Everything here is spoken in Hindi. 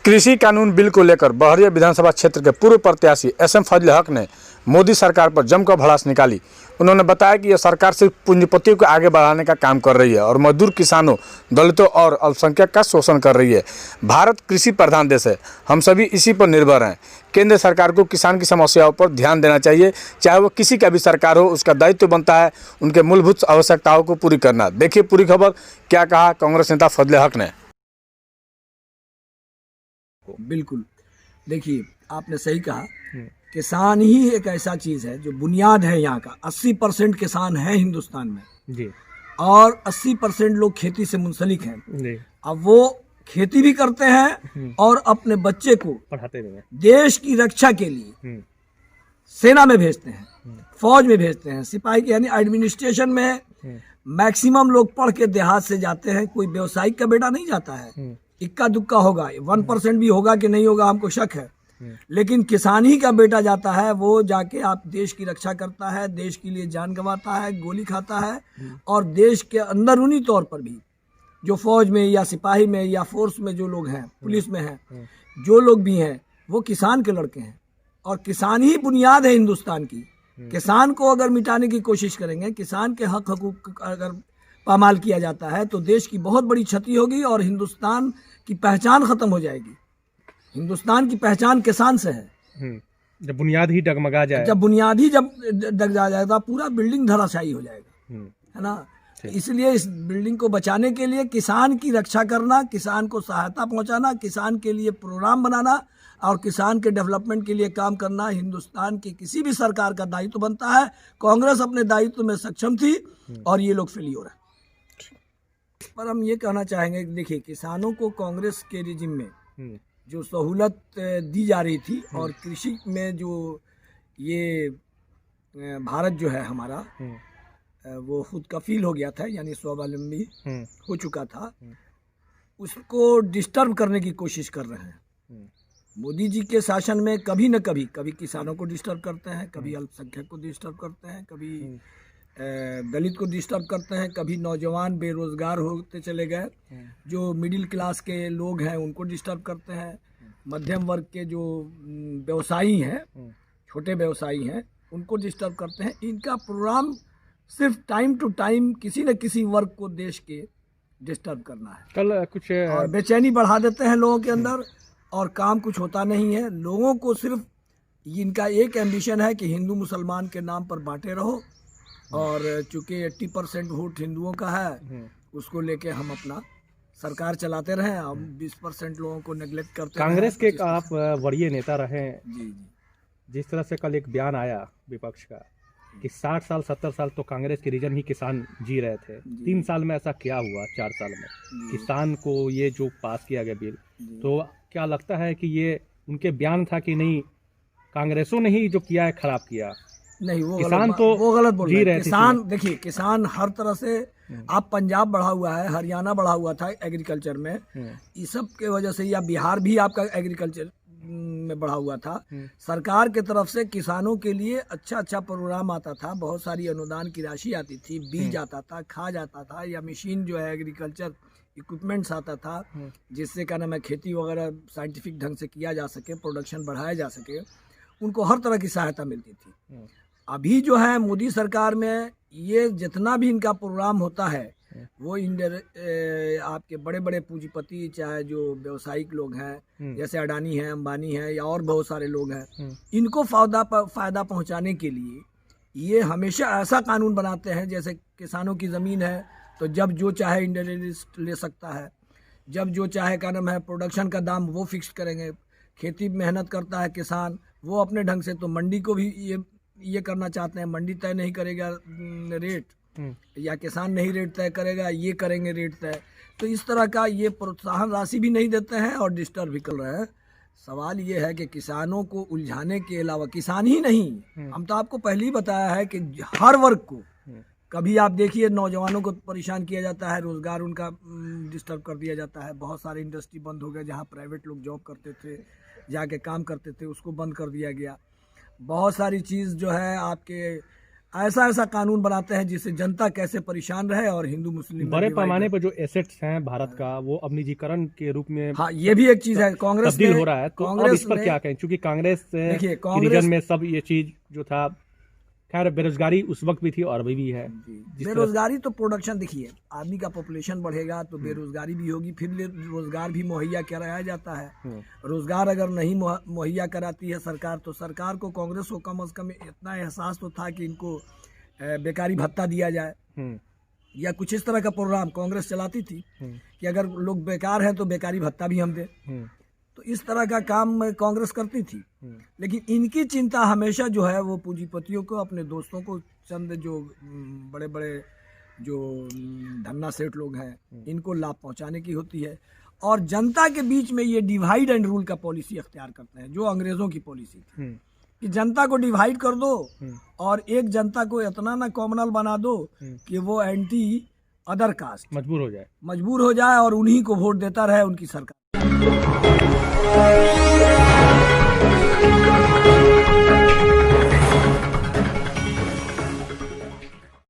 कृषि कानून बिल को लेकर बहरिया विधानसभा क्षेत्र के पूर्व प्रत्याशी एसएम फजल हक ने मोदी सरकार पर जमकर भड़ास निकाली। उन्होंने बताया कि यह सरकार सिर्फ पूंजीपतियों को आगे बढ़ाने का काम कर रही है और मजदूर, किसानों, दलितों और अल्पसंख्यक का शोषण कर रही है। भारत कृषि प्रधान देश है, हम सभी इसी पर निर्भर हैं। केंद्र सरकार को किसान की समस्याओं पर ध्यान देना चाहिए। चाहे वो किसी का भी सरकार हो, उसका दायित्व बनता है उनके मूलभूत आवश्यकताओं को पूरी करना। देखिए पूरी खबर, क्या कहा कांग्रेस नेता फजल हक ने। बिल्कुल, देखिए आपने सही कहा, किसान ही एक ऐसा चीज़ है जो बुनियाद है यहाँ का। 80% किसान है हिंदुस्तान में जी, और 80% लोग खेती से मुंसलिक हैं जी। अब वो खेती भी करते हैं और अपने बच्चे को पढ़ाते भी हैं, देश की रक्षा के लिए सेना में भेजते हैं, फौज में भेजते हैं, सिपाही के यानी एडमिनिस्ट्रेशन में मैक्सिमम लोग पढ़ के देहात से जाते हैं। कोई व्यवसायिक का बेटा नहीं जाता है, इक्का दुक्का होगा, 1% भी होगा कि नहीं होगा हमको शक है, लेकिन किसान ही का बेटा जाता है। वो जाके आप देश की रक्षा करता है, देश के लिए जान गंवाता है, गोली खाता है, और देश के अंदरूनी तौर पर भी जो फौज में या सिपाही में या फोर्स में जो लोग हैं, पुलिस में हैं, जो लोग भी हैं, वो किसान के लड़के हैं। और किसान ही बुनियाद है हिंदुस्तान की। किसान को अगर मिटाने की कोशिश करेंगे, किसान के हक हकूक अगर पामाल किया जाता है, तो देश की बहुत बड़ी क्षति होगी और हिंदुस्तान की पहचान खत्म हो जाएगी। हिंदुस्तान की पहचान किसान से है। जब बुनियाद ही डगमगा जाए, जब बुनियाद ही जब डगमगा जाएगा, पूरा बिल्डिंग धराशायी हो जाएगा, है ना। इसलिए इस बिल्डिंग को बचाने के लिए किसान की रक्षा करना, किसान को सहायता पहुंचाना, किसान के लिए प्रोग्राम बनाना और किसान के डेवलपमेंट के लिए काम करना हिंदुस्तान की किसी भी सरकार का दायित्व बनता है। कांग्रेस अपने दायित्व में सक्षम थी और ये लोग फेलियर है। पर हम ये कहना चाहेंगे कि देखिए, किसानों को कांग्रेस के रिजिम में जो सहूलत दी जा रही थी और कृषि में जो ये भारत जो है हमारा, वो खुद कफील हो गया था, यानी स्वावलंबी हो चुका था, उसको डिस्टर्ब करने की कोशिश कर रहे हैं। मोदी जी के शासन में कभी न कभी किसानों को डिस्टर्ब करते हैं, कभी अल्पसंख्यक को डिस्टर्ब करते हैं, कभी दलित को डिस्टर्ब करते हैं, कभी नौजवान बेरोजगार होते चले गए, जो मिडिल क्लास के लोग हैं उनको डिस्टर्ब करते हैं, मध्यम वर्ग के जो व्यवसायी हैं, छोटे व्यवसायी हैं, उनको डिस्टर्ब करते हैं। इनका प्रोग्राम सिर्फ टाइम टू टाइम किसी न किसी वर्ग को देश के डिस्टर्ब करना है। कल कुछ और बेचैनी बढ़ा देते हैं लोगों के अंदर और काम कुछ होता नहीं है। लोगों को सिर्फ इनका एक एम्बिशन है कि हिंदू मुसलमान के नाम पर बांटे रहो, और चूंकि 80% वोट हिंदुओं का है, उसको लेके हम अपना सरकार चलाते रहे, हम 20% लोगों को नेग्लेक्ट करते हैं। कांग्रेस के आप वरीय नेता रहे जी। जिस तरह से कल एक बयान आया विपक्ष का कि 60 साल 70 साल तो कांग्रेस के रीजन ही किसान जी रहे थे, 3 साल में ऐसा क्या हुआ, 4 साल में किसान को ये जो पास किया गया बिल, तो क्या लगता है कि ये उनके बयान था कि नहीं, कांग्रेसों ने ही जो किया है खराब किया? नहीं, वो किसान तो वो गलत बोल रहे हैं। किसान देखिए, किसान हर तरह से, आप पंजाब बढ़ा हुआ है, हरियाणा बढ़ा हुआ था एग्रीकल्चर में, इस सब के वजह से, या बिहार भी आपका एग्रीकल्चर में बढ़ा हुआ था। सरकार के तरफ से किसानों के लिए अच्छा प्रोग्राम आता था, बहुत सारी अनुदान की राशि आती थी, बीज आता था, खाद आता था, या मशीन जो है एग्रीकल्चर इक्विपमेंट्स आता था, जिससे क्या नाम है खेती वगैरह साइंटिफिक ढंग से किया जा सके, प्रोडक्शन बढ़ाया जा सके, उनको हर तरह की सहायता मिलती थी। अभी जो है मोदी सरकार में ये जितना भी इनका प्रोग्राम होता है, वो आपके बड़े बड़े पूंजीपति, चाहे जो व्यवसायिक लोग हैं जैसे अडानी हैं, अंबानी हैं, या और बहुत सारे लोग हैं, इनको फायदा पहुंचाने के लिए ये हमेशा ऐसा कानून बनाते हैं, जैसे किसानों की ज़मीन है तो जब जो चाहे इंडस्ट्रियलिस्ट ले सकता है, जब जो चाहे क्या नाम है प्रोडक्शन का दाम वो फिक्स करेंगे। खेती मेहनत करता है किसान, वो अपने ढंग से, तो मंडी को भी ये करना चाहते हैं, मंडी तय नहीं करेगा रेट, या किसान नहीं रेट तय करेगा, ये करेंगे रेट तय। तो इस तरह का ये प्रोत्साहन राशि भी नहीं देते हैं और डिस्टर्ब भी कर रहे हैं। सवाल ये है कि किसानों को उलझाने के अलावा, किसान ही नहीं, हम तो आपको पहले ही बताया है कि हर वर्ग को, कभी आप देखिए नौजवानों को परेशान किया जाता है, रोजगार उनका डिस्टर्ब कर दिया जाता है, बहुत सारे इंडस्ट्री बंद हो गए, जहाँ प्राइवेट लोग जॉब करते थे, जाके काम करते थे, उसको बंद कर दिया गया। बहुत सारी चीज़ जो है आपके ऐसा ऐसा कानून बनाते हैं जिससे जनता कैसे परेशान रहे और हिंदू मुस्लिम में बड़े divide पैमाने पर जो एसेट्स हैं भारत का वो अब निजीकरण के रूप में हाँ, ये भी एक चीज है। कांग्रेस तब्दील ने- हो रहा है, तो अब कांग्रेस इस पर ने- क्या कहें, क्योंकि कांग्रेस देखिए, की कांग्रेस- रीजन में सब ये चीज जो था, खैर बेरोजगारी उस वक्त भी थी और अभी भी है। जिस तरह बेरोजगारी तो प्रोडक्शन देखिए, आदमी का पॉपुलेशन बढ़ेगा तो बेरोजगारी भी होगी, फिर रोजगार भी मुहैया कराया जाता है। रोजगार अगर नहीं मुहैया कराती है सरकार, तो सरकार को, कांग्रेस को कम से कम इतना एहसास तो था कि इनको बेकारी भत्ता दिया जाए हम्म, या कुछ इस तरह का प्रोग्राम कांग्रेस चलाती थी कि अगर लोग बेकार हैं तो बेकारी भत्ता भी हम दें। हम्म, तो इस तरह का काम कांग्रेस करती थी। लेकिन इनकी चिंता हमेशा जो है वो पूंजीपतियों को, अपने दोस्तों को, चंद जो बड़े बड़े जो धन्ना सेठ लोग हैं इनको लाभ पहुंचाने की होती है, और जनता के बीच में ये डिवाइड एंड रूल का पॉलिसी अख्तियार करते हैं, जो अंग्रेजों की पॉलिसी थी कि जनता को डिवाइड कर दो और एक जनता को इतना ना कॉमनल बना दो कि वो एंटी अदर कास्ट मजबूर हो जाए और उन्हीं को वोट देता रहे उनकी सरकार।